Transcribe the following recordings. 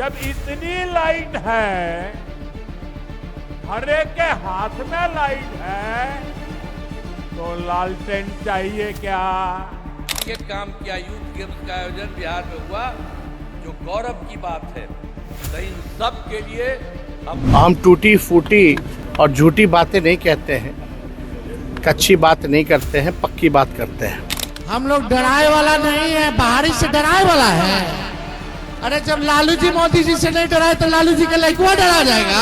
जब इतनी लाइट है, हर एक के हाथ में लाइट है, तो लालटेन चाहिए क्या? ये काम किया, यूथ गेम्स का आयोजन बिहार में हुआ, जो गौरव की बात है। तो इन सब के लिए हम टूटी फूटी और झूठी बातें नहीं कहते हैं, कच्ची बात नहीं करते हैं, पक्की बात करते हैं। हम लोग डराए वाला नहीं है, बाहरी से डराए वाला है। अरे जब लालू जी मोदी जी से नहीं डराए तो लालू जी का लड़का डरा जाएगा।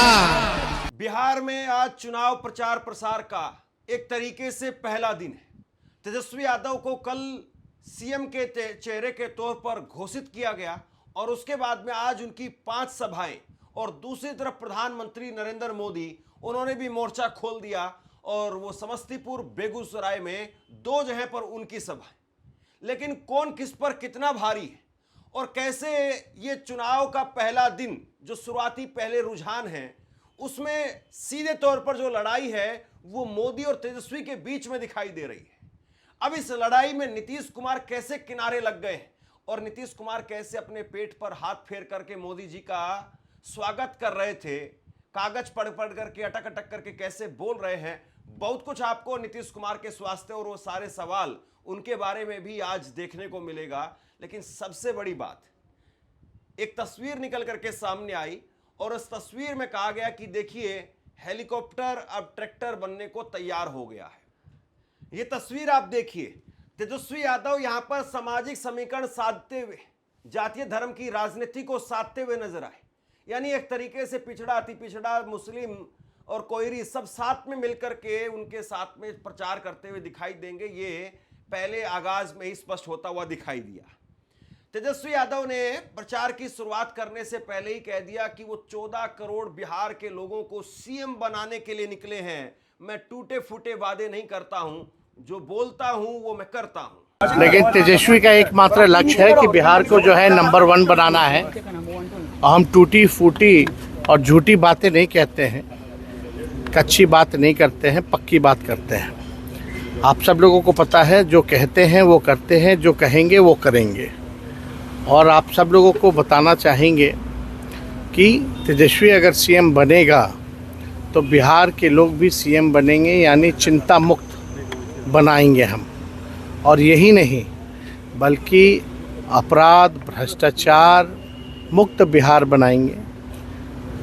बिहार में आज चुनाव प्रचार प्रसार का एक तरीके से पहला दिन है। तेजस्वी यादव को कल सीएम के चेहरे के तौर पर घोषित किया गया और उसके बाद में आज उनकी 5 सभाएं, और दूसरी तरफ प्रधानमंत्री नरेंद्र मोदी, उन्होंने भी मोर्चा खोल दिया और वो समस्तीपुर बेगूसराय में 2 जगह पर उनकी सभा है। लेकिन कौन किस पर कितना भारी है और कैसे ये चुनाव का पहला दिन जो शुरुआती पहले रुझान है उसमें सीधे तौर पर जो लड़ाई है वो मोदी और तेजस्वी के बीच में दिखाई दे रही है। अब इस लड़ाई में नीतीश कुमार कैसे किनारे लग गए हैं और नीतीश कुमार कैसे अपने पेट पर हाथ फेर करके मोदी जी का स्वागत कर रहे थे, कागज पढ़ पढ़ करके अटक अटक करके कैसे बोल रहे हैं, बहुत कुछ आपको नीतीश कुमार के स्वास्थ्य और वो सारे सवाल उनके बारे में भी आज देखने को मिलेगा। लेकिन सबसे बड़ी बात, एक तस्वीर निकल करके सामने आई और उस तस्वीर में कहा गया कि देखिए हेलीकॉप्टर अब ट्रैक्टर बनने को तैयार हो गया है। ये तस्वीर आप देखिए, तेजस्वी यादव यहां पर सामाजिक समीकरण साधते हुए, जातीय धर्म की राजनीति को साधते हुए नजर आए। यानी एक तरीके से पिछड़ा, अति पिछड़ा, मुस्लिम और कोयरी सब साथ में मिलकर के उनके साथ में प्रचार करते हुए दिखाई देंगे। ये पहले आगाज में ही स्पष्ट होता हुआ दिखाई दिया। तेजस्वी यादव ने प्रचार की शुरुआत करने से पहले ही कह दिया कि वो 14 करोड़ बिहार के लोगों को सीएम बनाने के लिए निकले हैं। मैं टूटे फूटे वादे नहीं करता हूं, जो बोलता हूं वो मैं करता हूं। लेकिन तेजस्वी का एकमात्र लक्ष्य है कि बिहार को जो है नंबर 1 बनाना है। हम टूटी फूटी और झूठी बातें नहीं कहते हैं, कच्ची बात नहीं करते हैं, पक्की बात करते हैं। आप सब लोगों को पता है, जो कहते हैं वो करते हैं, जो कहेंगे वो करेंगे। और आप सब लोगों को बताना चाहेंगे कि तेजस्वी अगर सीएम बनेगा तो बिहार के लोग भी सीएम बनेंगे, यानी चिंता मुक्त बनाएंगे हम। और यही नहीं बल्कि अपराध, भ्रष्टाचार मुक्त बिहार बनाएंगे।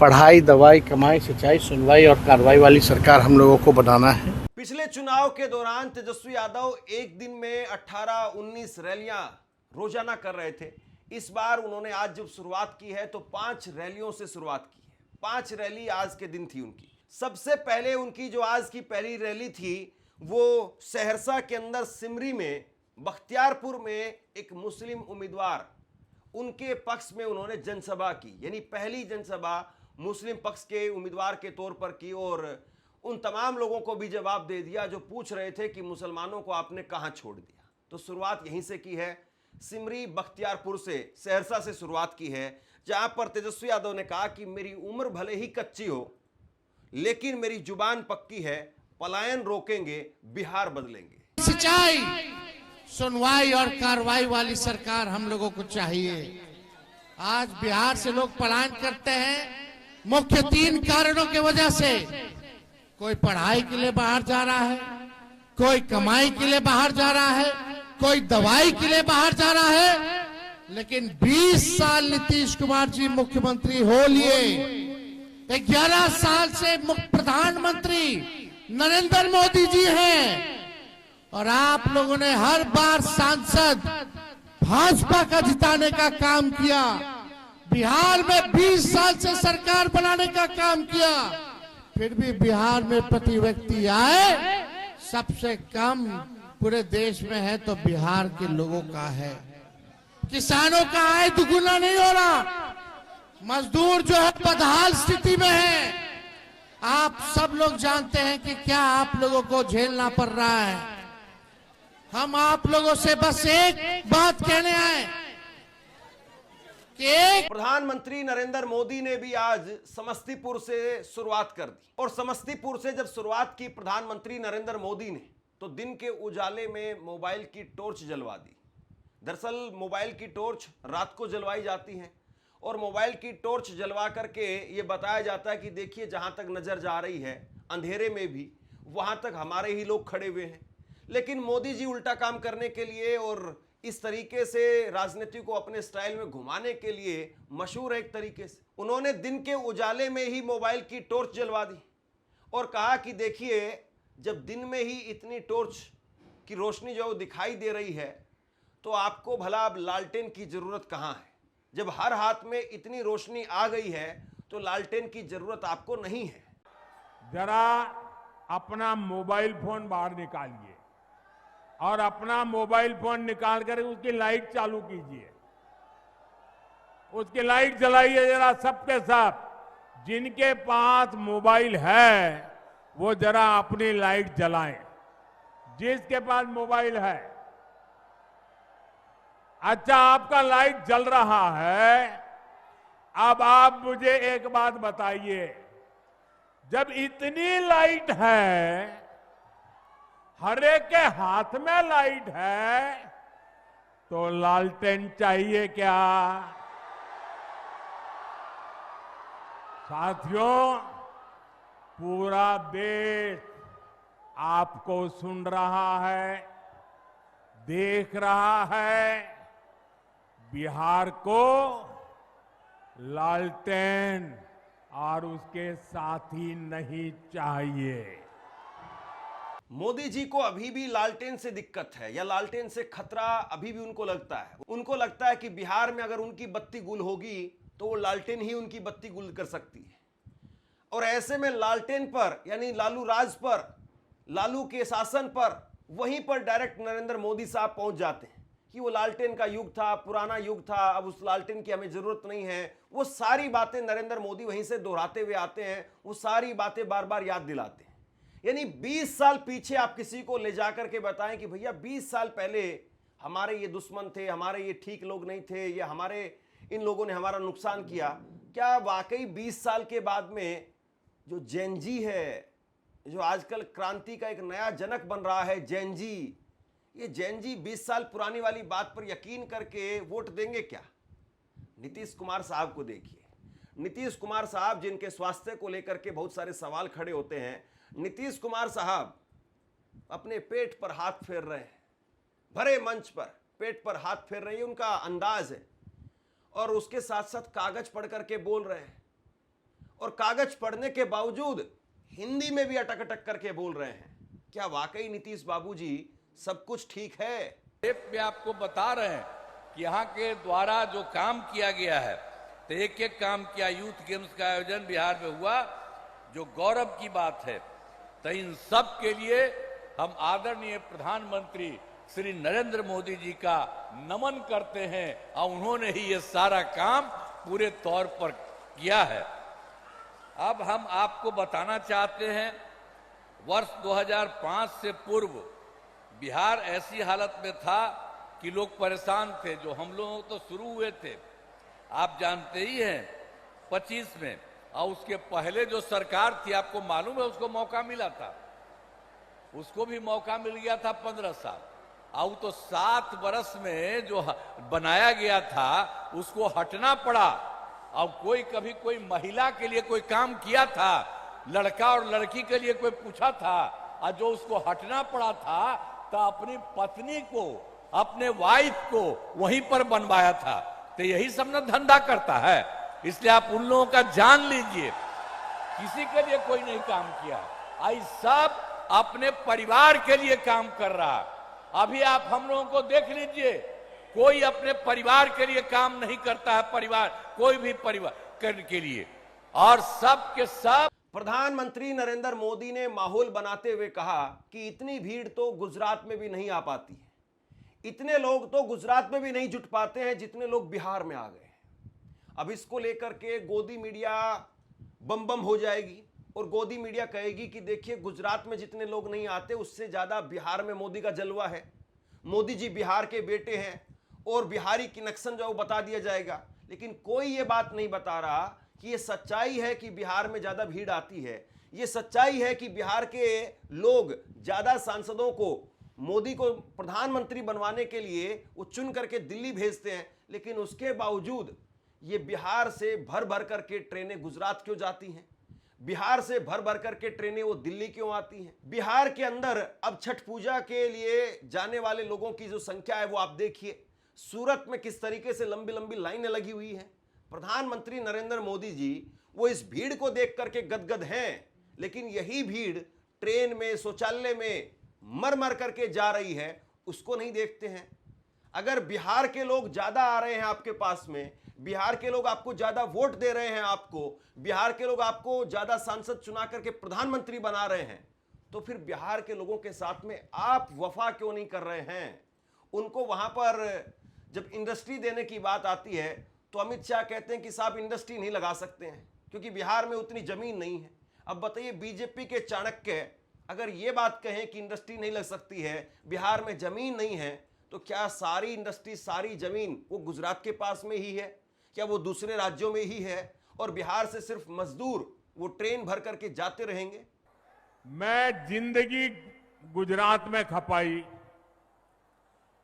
पढ़ाई, दवाई, कमाई, सिंचाई, सुनवाई और कार्रवाई वाली सरकार हम लोगों को बनाना है। पिछले चुनाव के दौरान तेजस्वी यादव एक दिन में 18-19 रैलियां रोजाना कर रहे थे। इस बार उन्होंने आज जब शुरुआत की है तो 5 रैलियों से शुरुआत की है। 5 रैली आज के दिन थी उनकी। सबसे पहले उनकी जो आज की पहली रैली थी वो सहरसा के अंदर सिमरी में, बख्तियारपुर में एक मुस्लिम उम्मीदवार, उनके पक्ष में उन्होंने जनसभा की। यानी पहली जनसभा मुस्लिम पक्ष के उम्मीदवार के तौर पर की और उन तमाम लोगों को भी जवाब दे दिया जो पूछ रहे थे कि मुसलमानों को आपने कहां छोड़ दिया। तो शुरुआत यहीं से की है, सिमरी, बख्तियारपुर से, सहरसा से शुरुआत की है, जहां पर तेजस्वी यादव ने कहा कि मेरी उम्र भले ही कच्ची हो लेकिन मेरी जुबान पक्की है, पलायन रोकेंगे, बिहार बदलेंगे। सिंचाई, सुनवाई और कार्रवाई वाली सरकार हम लोगों को चाहिए। आज बिहार से लोग पलायन करते हैं मुख्य 3 कारणों की वजह से। कोई पढ़ाई के लिए बाहर जा रहा है, कोई कमाई के लिए बाहर जा रहा है, कोई दवाई के लिए बाहर जा रहा है। लेकिन 20 साल नीतीश कुमार जी मुख्यमंत्री हो लिए, 11 साल से प्रधानमंत्री नरेंद्र मोदी जी हैं और आप लोगों ने हर बार सांसद भाजपा का जिताने का काम किया। बिहार में 20 साल से सरकार बनाने का काम किया, फिर भी बिहार में प्रति व्यक्ति आय सबसे कम पूरे देश में है तो बिहार के लोगों का है। किसानों का आय दुगुना नहीं हो रहा, मजदूर जो है बदहाल स्थिति में है। आप सब लोग जानते हैं कि क्या आप लोगों को झेलना पड़ रहा है। हम आप लोगों से बस एक बात कहने आए कि प्रधानमंत्री नरेंद्र मोदी ने भी आज समस्तीपुर से शुरुआत कर दी और समस्तीपुर से जब शुरुआत की प्रधानमंत्री नरेंद्र मोदी ने तो दिन के उजाले में मोबाइल की टॉर्च जलवा दी। दरअसल मोबाइल की टॉर्च रात को जलवाई जाती है और मोबाइल की टॉर्च जलवा करके ये बताया जाता है कि देखिए जहां तक नजर जा रही है अंधेरे में भी वहां तक हमारे ही लोग खड़े हुए हैं। लेकिन मोदी जी उल्टा काम करने के लिए और इस तरीके से राजनीति को अपने स्टाइल में घुमाने के लिए मशहूर है। एक तरीके से उन्होंने दिन के उजाले में ही मोबाइल की टॉर्च जलवा दी और कहा कि देखिए जब दिन में ही इतनी टॉर्च की रोशनी जो दिखाई दे रही है तो आपको भला अब लालटेन की जरूरत कहां है। जब हर हाथ में इतनी रोशनी आ गई है तो लालटेन की जरूरत आपको नहीं है। जरा अपना मोबाइल फोन बाहर निकालिए और अपना मोबाइल फोन निकाल कर उसकी लाइट चालू कीजिए, उसकी लाइट जलाइए जरा सबके सब। जिनके पास मोबाइल है वो जरा अपनी लाइट जलाएं, जिसके पास मोबाइल है। अच्छा, आपका लाइट जल रहा है। अब आप मुझे एक बात बताइए, जब इतनी लाइट है, हर एक के हाथ में लाइट है, तो लालटेन चाहिए क्या? साथियों, पूरा देश आपको सुन रहा है, देख रहा है। बिहार को लालटेन और उसके साथी नहीं चाहिए। मोदी जी को अभी भी लालटेन से दिक्कत है या लालटेन से खतरा अभी भी उनको लगता है। उनको लगता है कि बिहार में अगर उनकी बत्ती गुल होगी तो वो लालटेन ही उनकी बत्ती गुल कर सकती है। और ऐसे में लालटेन पर यानी लालू राज पर, लालू के शासन पर, वहीं पर डायरेक्ट नरेंद्र मोदी साहब पहुंच जाते हैं कि वो लालटेन का युग था, पुराना युग था, अब उस लालटेन की हमें जरूरत नहीं है। वो सारी बातें नरेंद्र मोदी वहीं से दोहराते हुए आते हैं, वो सारी बातें बार बार याद दिलाते हैं। यानी 20 साल पीछे आप किसी को ले जाकर के बताएं कि भैया 20 साल पहले हमारे ये दुश्मन थे, हमारे ये ठीक लोग नहीं थे, या हमारे इन लोगों ने हमारा नुकसान किया, क्या वाकई 20 साल के बाद में जो जैनजी है, जो आजकल क्रांति का एक नया जनक बन रहा है जैनजी, ये जैनजी 20 साल पुरानी वाली बात पर यकीन करके वोट देंगे क्या? नीतीश कुमार साहब को देखिए। नीतीश कुमार साहब जिनके स्वास्थ्य को लेकर के बहुत सारे सवाल खड़े होते हैं, नीतीश कुमार साहब अपने पेट पर हाथ फेर रहे हैं, भरे मंच पर पेट पर हाथ फेर रहे हैं, उनका अंदाज है। और उसके साथ साथ कागज पढ़ करके बोल रहे हैं, और कागज पढ़ने के बावजूद हिंदी में भी अटक अटक करके बोल रहे हैं। क्या वाकई नीतीश बाबूजी सब कुछ ठीक है? टेप में आपको बता रहे हैं कि यहाँ के द्वारा जो काम किया गया है, तो एक एक काम किया। यूथ गेम्स का आयोजन बिहार में हुआ, जो गौरव की बात है। तो इन सब के लिए हम आदरणीय प्रधानमंत्री श्री नरेंद्र मोदी जी का नमन करते हैं, और उन्होंने ही ये सारा काम पूरे तौर पर किया है। अब हम आपको बताना चाहते हैं, वर्ष 2005 से पूर्व बिहार ऐसी हालत में था कि लोग परेशान थे। जो हम लोग तो शुरू हुए थे, आप जानते ही हैं, 25 में, और उसके पहले जो सरकार थी, आपको मालूम है, उसको मौका मिला था, उसको भी मौका मिल गया था 15 साल। और तो 7 वर्ष में जो बनाया गया था उसको हटना पड़ा। और कोई कभी कोई महिला के लिए कोई काम किया था, लड़का और लड़की के लिए कोई पूछा था, और जो उसको हटना पड़ा था तो अपनी पत्नी को, अपने वाइफ को वहीं पर बनवाया था। तो यही सब ना धंधा करता है। इसलिए आप उन लोगों का जान लीजिए, किसी के लिए कोई नहीं काम किया, आई सब अपने परिवार के लिए काम कर रहा। अभी आप हम लोगों को देख लीजिए, कोई अपने परिवार के लिए काम नहीं करता है, परिवार कोई भी परिवार करने के लिए, और सब के सब। प्रधानमंत्री नरेंद्र मोदी ने माहौल बनाते हुए कहा कि इतनी भीड़ तो गुजरात में भी नहीं आ पाती है, इतने लोग तो गुजरात में भी नहीं जुट पाते हैं जितने लोग बिहार में आ गए। अब इसको लेकर के गोदी मीडिया बम बम हो जाएगी, और गोदी मीडिया कहेगी कि देखिए गुजरात में जितने लोग नहीं आते उससे ज्यादा बिहार में मोदी का जलवा है, मोदी जी बिहार के बेटे हैं, और बिहारी की कनेक्शन जो बता दिया जाएगा। लेकिन कोई ये बात नहीं बता रहा कि ये सच्चाई है कि बिहार में ज्यादा भीड़ आती है, ये सच्चाई है कि बिहार के लोग ज्यादा सांसदों को, मोदी को प्रधानमंत्री बनवाने के लिए वो चुन करके दिल्ली भेजते हैं। लेकिन उसके बावजूद ये बिहार से भर भर करके ट्रेनें गुजरात क्यों जाती हैं, बिहार से भर भर करके ट्रेनें वो दिल्ली क्यों आती हैं। बिहार के अंदर अब छठ पूजा के लिए जाने वाले लोगों की जो संख्या है वो आप देखिए, सूरत में किस तरीके से लंबी लंबी लाइनें लगी हुई हैं। प्रधानमंत्री नरेंद्र मोदी जी वो इस भीड़ को देख करके गदगद हैं, लेकिन यही भीड़ ट्रेन में, शौचालय में मर मर करके जा रही है, उसको नहीं देखते हैं। अगर बिहार के लोग ज्यादा आ रहे हैं आपके पास में, बिहार के लोग आपको ज्यादा वोट दे रहे हैं, आपको बिहार के लोग आपको ज्यादा सांसद चुना करके प्रधानमंत्री बना रहे हैं, तो फिर बिहार के लोगों के साथ में आप वफा क्यों नहीं कर रहे हैं। उनको वहां पर जब इंडस्ट्री देने की बात आती है तो अमित शाह कहते हैं कि साहब इंडस्ट्री नहीं लगा सकते हैं क्योंकि बिहार में उतनी जमीन नहीं है। अब बताइए, बीजेपी के चाणक्य अगर ये बात कहें कि इंडस्ट्री नहीं लग सकती है, बिहार में जमीन नहीं है, तो क्या सारी इंडस्ट्री, सारी जमीन वो गुजरात के पास में ही है, क्या वो दूसरे राज्यों में ही है, और बिहार से सिर्फ मजदूर वो ट्रेन भर करके जाते रहेंगे। मैं जिंदगी गुजरात में खपाई,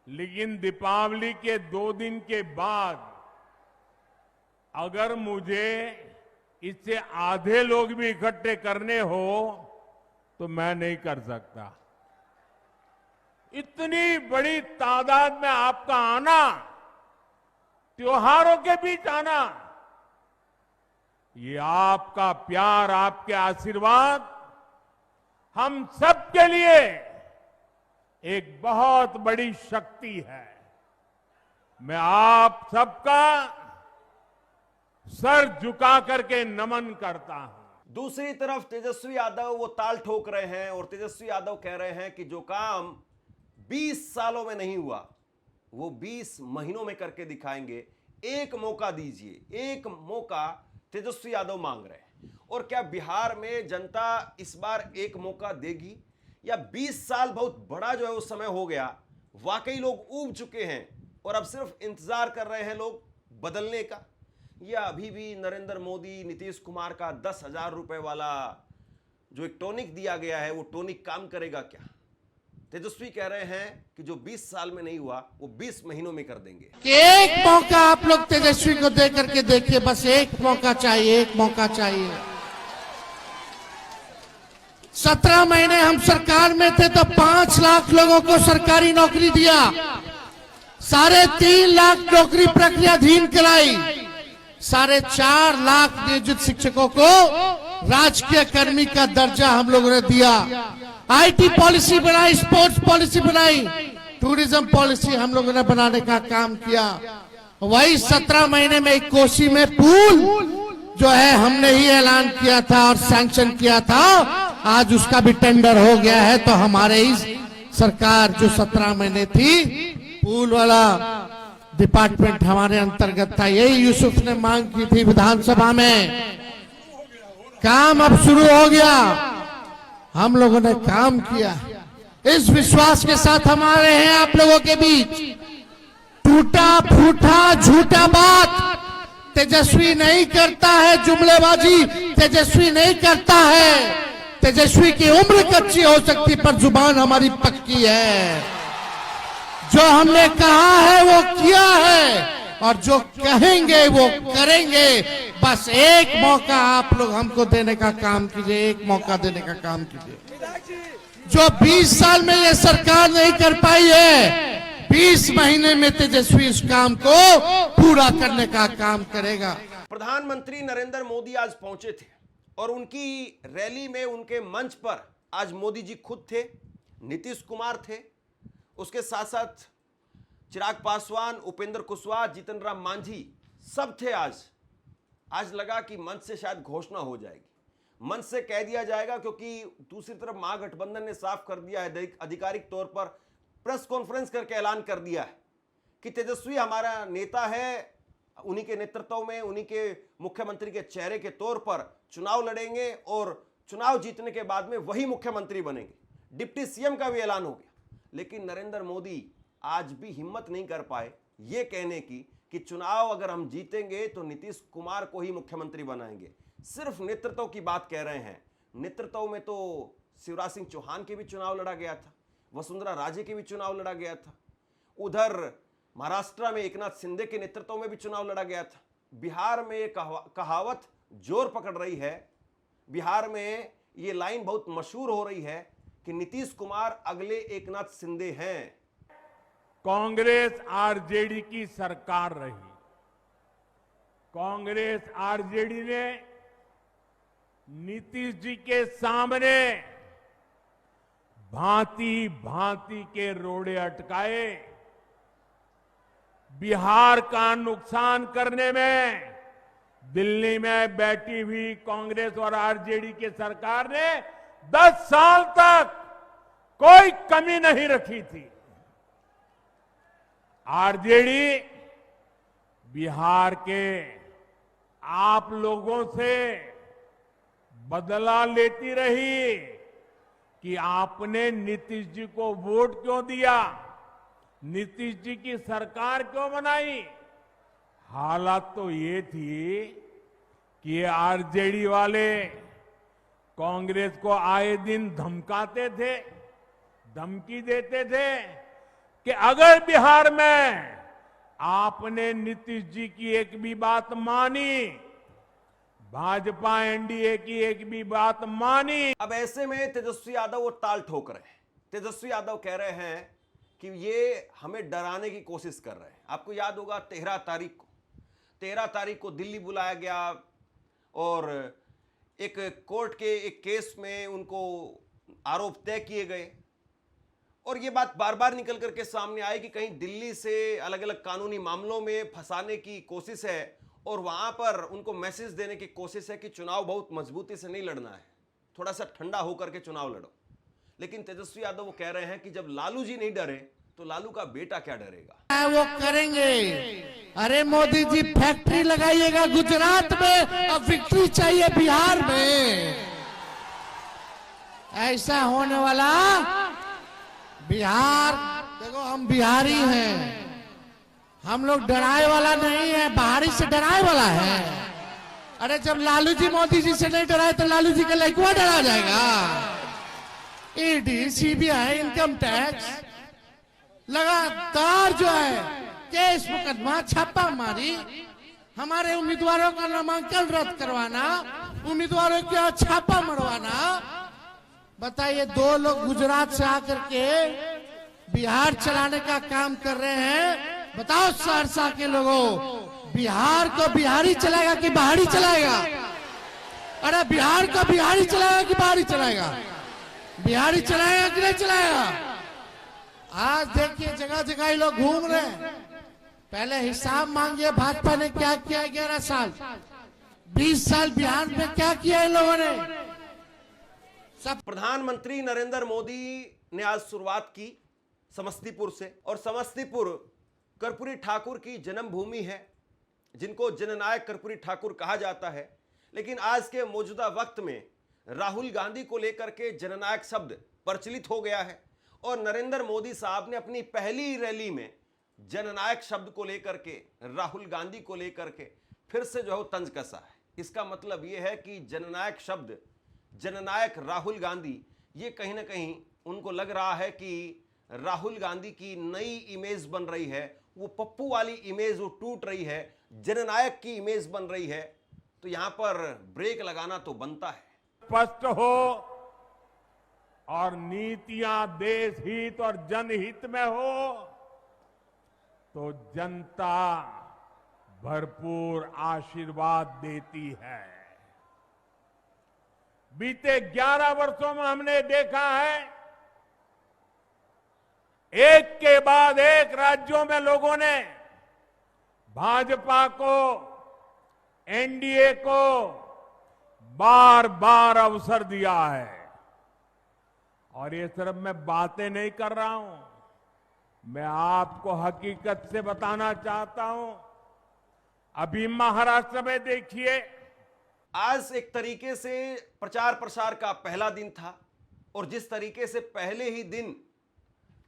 लेकिन दीपावली के 2 दिन के बाद अगर मुझे इससे आधे लोग भी इकट्ठे करने हो तो मैं नहीं कर सकता। इतनी बड़ी तादाद में आपका आना, त्योहारों के बीच आना, ये आपका प्यार, आपके आशीर्वाद हम सबके लिए एक बहुत बड़ी शक्ति है। मैं आप सबका सर झुका करके नमन करता हूं। दूसरी तरफ तेजस्वी यादव वो ताल ठोक रहे हैं और तेजस्वी यादव कह रहे हैं कि जो काम 20 सालों में नहीं हुआ वो 20 महीनों में करके दिखाएंगे। एक मौका दीजिए, एक मौका तेजस्वी यादव मांग रहे हैं। और क्या बिहार में जनता इस बार एक मौका देगी, या 20 साल बहुत बड़ा जो है उस समय हो गया, वाकई लोग ऊब चुके हैं और अब सिर्फ इंतजार कर रहे हैं लोग बदलने का, या अभी भी नरेंद्र मोदी, नीतीश कुमार का 10,000 रुपए वाला जो एक टॉनिक दिया गया है वो टॉनिक काम करेगा क्या। तेजस्वी कह रहे हैं कि जो 20 साल में नहीं हुआ वो 20 महीनों में कर देंगे। एक मौका आप लोग तेजस्वी को दे करके देखिए, बस एक मौका चाहिए, एक मौका चाहिए। 17 महीने हम सरकार में थे तो 5 लाख लोगों को सरकारी नौकरी दिया, 3.5 लाख नौकरी प्रक्रियाधीन कराई, 4.5 लाख नियोजित शिक्षकों को राजकीय कर्मी का दर्जा हम लोगों ने दिया, आईटी पॉलिसी बनाई, स्पोर्ट्स पॉलिसी बनाई, टूरिज्म पॉलिसी हम लोगों ने बनाने का काम किया। वही 17 महीने में एक कोसी में पुल जो है हमने ही ऐलान किया था और सैंक्शन किया था, आज उसका भी टेंडर हो गया है। तो हमारे ही सरकार जो 17 महीने थी, पुल वाला डिपार्टमेंट हमारे अंतर्गत था, यही यूसुफ ने मांग की थी विधानसभा में, काम अब शुरू हो गया, हम लोगों ने काम किया। इस विश्वास के साथ हमारे हैं आप लोगों के बीच। टूटा फूटा झूठा बात तेजस्वी नहीं करता है, जुमलेबाजी तेजस्वी नहीं करता है। तेजस्वी की उम्र कच्ची हो सकती पर जुबान हमारी पक्की है। जो हमने कहा है वो किया है और जो कहेंगे वो करेंगे। बस एक मौका आप लोग हमको देने का काम कीजिए, एक मौका देने का काम कीजिए। जो 20 साल में ये सरकार नहीं कर पाई है, 20 महीने में तेजस्वी इस काम को पूरा करने का काम करेगा। प्रधानमंत्री नरेंद्र मोदी आज पहुंचे थे और उनकी रैली में, उनके मंच पर आज मोदी जी खुद थे, नीतीश कुमार थे, उसके साथ साथ चिराग पासवान, उपेंद्र कुशवाहा, जीतन राम मांझी, सब थे। आज लगा कि मंच से शायद घोषणा हो जाएगी, मंच से कह दिया जाएगा, क्योंकि दूसरी तरफ महागठबंधन ने साफ कर दिया है, आधिकारिक तौर पर प्रेस कॉन्फ्रेंस करके ऐलान कर दिया है कि तेजस्वी हमारा नेता है, उन्हीं के नेतृत्व में, उन्हीं के मुख्यमंत्री के चेहरे के तौर पर चुनाव लड़ेंगे और चुनाव जीतने के बाद में वही मुख्यमंत्री बनेंगे। डिप्टी सीएम का भी ऐलान हो गया। लेकिन नरेंद्र मोदी आज भी हिम्मत नहीं कर पाए ये कहने की कि चुनाव अगर हम जीतेंगे तो नीतीश कुमार को ही मुख्यमंत्री बनाएंगे। सिर्फ नेतृत्व की बात कह रहे हैं। नेतृत्व में तो शिवराज सिंह चौहान के भी चुनाव लड़ा गया था, वसुंधरा राजे के भी चुनाव लड़ा गया था, उधर महाराष्ट्र में एकनाथ शिंदे के नेतृत्व में भी चुनाव लड़ा गया था, बिहार में ये कहावत जोर पकड़ रही है, बिहार में ये लाइन बहुत मशहूर हो रही है कि नीतीश कुमार अगले एकनाथ शिंदे हैं। कांग्रेस आरजेडी की सरकार रही, कांग्रेस आरजेडी ने नीतीश जी के सामने भांति भांति के रोड़े अटकाए, बिहार का नुकसान करने में दिल्ली में बैठी हुई कांग्रेस और आरजेडी की सरकार ने 10 साल तक कोई कमी नहीं रखी थी। आरजेडी बिहार के आप लोगों से बदला लेती रही कि आपने नीतीश जी को वोट क्यों दिया, नीतीश जी की सरकार क्यों बनाई। हालात तो ये थी कि ये आरजेडी वाले कांग्रेस को आए दिन धमकाते थे, धमकी देते थे कि अगर बिहार में आपने नीतीश जी की एक भी बात मानी, भाजपा एनडीए की एक भी बात मानी। अब ऐसे में तेजस्वी यादव वो ताल ठोक रहे हैं। तेजस्वी यादव कह रहे हैं कि ये हमें डराने की कोशिश कर रहे हैं। आपको याद होगा 13 तारीख को दिल्ली बुलाया गया और एक कोर्ट के एक केस में उनको आरोप तय किए गए और ये बात बार बार निकल करके सामने आई कि कहीं दिल्ली से अलग अलग कानूनी मामलों में फंसाने की कोशिश है और वहां पर उनको मैसेज देने की कोशिश है कि चुनाव बहुत मजबूती से नहीं लड़ना है, थोड़ा सा ठंडा होकर के चुनाव लड़ो। लेकिन तेजस्वी यादव वो कह रहे हैं कि जब लालू जी नहीं डरे तो लालू का बेटा क्या डरेगा। वो करेंगे। अरे मोदी जी फैक्ट्री लगाइएगा गुजरात में और विक्ट्री चाहिए बिहार में। ऐसा होने वाला बिहार, देखो हम बिहारी हैं, हम लोग डराए वाला नहीं है, बाहरी से डराए वाला है। अरे जब लालू जी मोदी जी से नहीं डराए तो लालू जी का लड़का डरा जाएगा। ईडी, सीबीआई, इनकम टैक्स लगातार जो है केस मुकदमा छापा मारी, हमारे उम्मीदवारों का नामांकन रद्द करवाना, उम्मीदवारों के छापा मरवाना। बताइए, 2 लोग गुजरात से आकर के बिहार चलाने का काम कर रहे हैं। बताओ सहरसा के लोगों, बिहार को बिहारी चलाएगा कि बाहरी चलाएगा? अरे बिहार को बिहारी चलाएगा कि बाहरी चलाएगा? बिहारी चलाएगा कि नहीं चलाएगा? आज देखिए जगह जगह ये लोग घूम रहे हैं। पहले हिसाब मांगिए, भाजपा ने क्या किया 11 साल, 20 साल बिहार में क्या किया इन लोगों ने। सब प्रधानमंत्री नरेंद्र मोदी ने आज शुरुआत की समस्तीपुर से, और समस्तीपुर कर्पूरी ठाकुर की जन्मभूमि है, जिनको जननायक कर्पूरी ठाकुर कहा जाता है। लेकिन आज के मौजूदा वक्त में राहुल गांधी को लेकर के जननायक शब्द प्रचलित हो गया है और नरेंद्र मोदी साहब ने अपनी पहली रैली में जननायक शब्द को लेकर के, राहुल गांधी को लेकर के फिर से जो है तंज कसा है। इसका मतलब यह है कि जननायक शब्द, जननायक राहुल गांधी, ये कहीं ना कहीं उनको लग रहा है कि राहुल गांधी की नई इमेज बन रही है, वो पप्पू वाली इमेज वो टूट रही है, जननायक की इमेज बन रही है। तो यहां पर ब्रेक लगाना तो बनता है। स्पष्ट हो और नीतियां देश हित और जनहित में हो तो जनता भरपूर आशीर्वाद देती है। बीते 11 वर्षों में हमने देखा है, एक के बाद एक राज्यों में लोगों ने भाजपा को, एनडीए को बार बार अवसर दिया है। और ये सिर्फ मैं बातें नहीं कर रहा हूं, मैं आपको हकीकत से बताना चाहता हूं। अभी महाराष्ट्र में देखिए, आज एक तरीके से प्रचार प्रसार का पहला दिन था और जिस तरीके से पहले ही दिन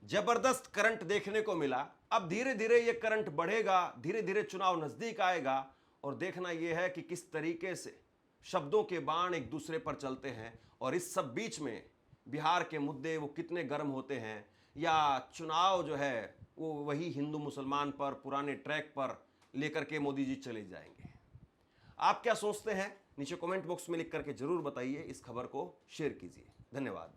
जबरदस्त करंट देखने को मिला, अब धीरे धीरे ये करंट बढ़ेगा, धीरे धीरे चुनाव नजदीक आएगा और देखना यह है कि किस तरीके से शब्दों के बाण एक दूसरे पर चलते हैं और इस सब बीच में बिहार के मुद्दे वो कितने गर्म होते हैं, या चुनाव जो है वो वही हिंदू मुसलमान पर पुराने ट्रैक पर लेकर के मोदी जी चले जाएंगे। आप क्या सोचते हैं नीचे कमेंट बॉक्स में लिख करके जरूर बताइए। इस खबर को शेयर कीजिए। धन्यवाद।